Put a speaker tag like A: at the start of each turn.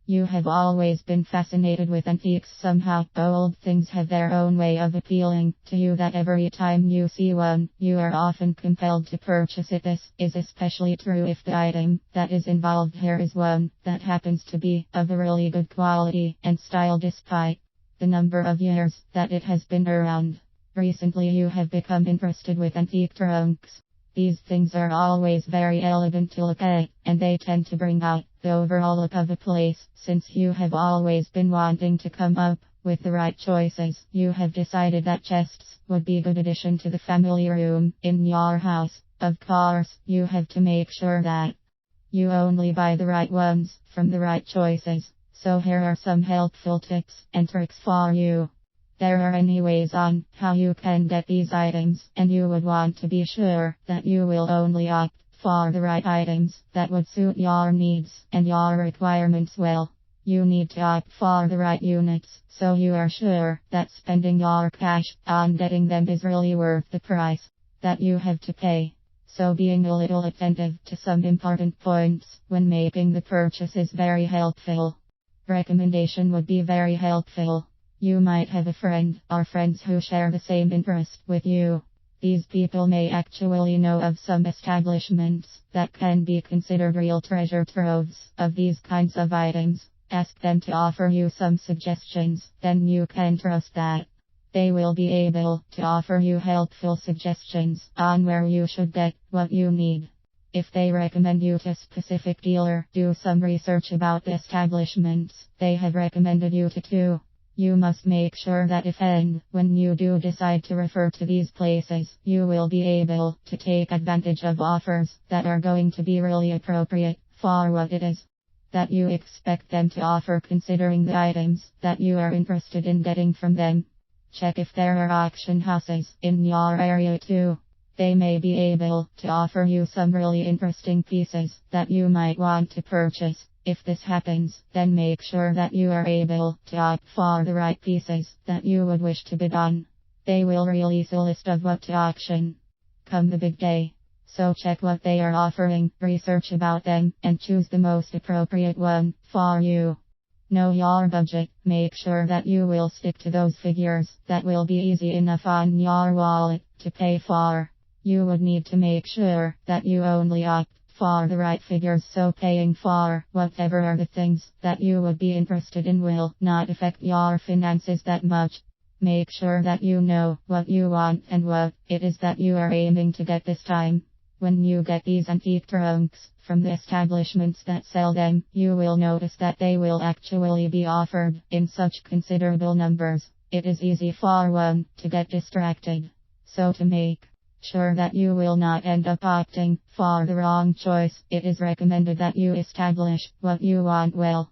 A: You have always been fascinated with antiques somehow. Old things have their own way of appealing to you that every time you see one, you are often compelled to purchase it. This is especially true if the item that is involved here is one that happens to be of a really good quality and style despite the number of years that it has been around. Recently you have become interested with antique trunks. These things are always very elegant to look at, and they tend to bring out the overall look of a place. Since you have always been wanting to come up with the right choices, you have decided that chests would be a good addition to the family room in your house. Of course, you have to make sure that you only buy the right ones from the right choices. So here are some helpful tips and tricks for you. There are many ways on how you can get these items, and you would want to be sure that you will only opt for the right items that would suit your needs and your requirements well. You need to opt for the right units, so you are sure that spending your cash on getting them is really worth the price that you have to pay. So being a little attentive to some important points when making the purchase is very helpful. Recommendation would be very helpful. You might have a friend or friends who share the same interest with you. These people may actually know of some establishments that can be considered real treasure troves of these kinds of items. Ask them to offer you some suggestions, then you can trust that they will be able to offer you helpful suggestions on where you should get what you need. If they recommend you to a specific dealer, do some research about the establishments they have recommended you to too. You must make sure that if and when you do decide to refer to these places, you will be able to take advantage of offers that are going to be really appropriate for what it is that you expect them to offer, considering the items that you are interested in getting from them. Check if there are auction houses in your area too. They may be able to offer you some really interesting pieces that you might want to purchase. If this happens, then make sure that you are able to opt for the right pieces that you would wish to bid on. They will release a list of what to auction come the big day. So check what they are offering, research about them, and choose the most appropriate one for you. Know your budget. Make sure that you will stick to those figures that will be easy enough on your wallet to pay for. You would need to make sure that you only opt for the right figures, so paying for whatever are the things that you would be interested in will not affect your finances that much. Make sure that you know what you want and what it is that you are aiming to get this time. When you get these antique trunks from the establishments that sell them, you will notice that they will actually be offered in such considerable numbers. It is easy for one to get distracted. So to make sure that you will not end up opting for the wrong choice, it is recommended that you establish what you want well.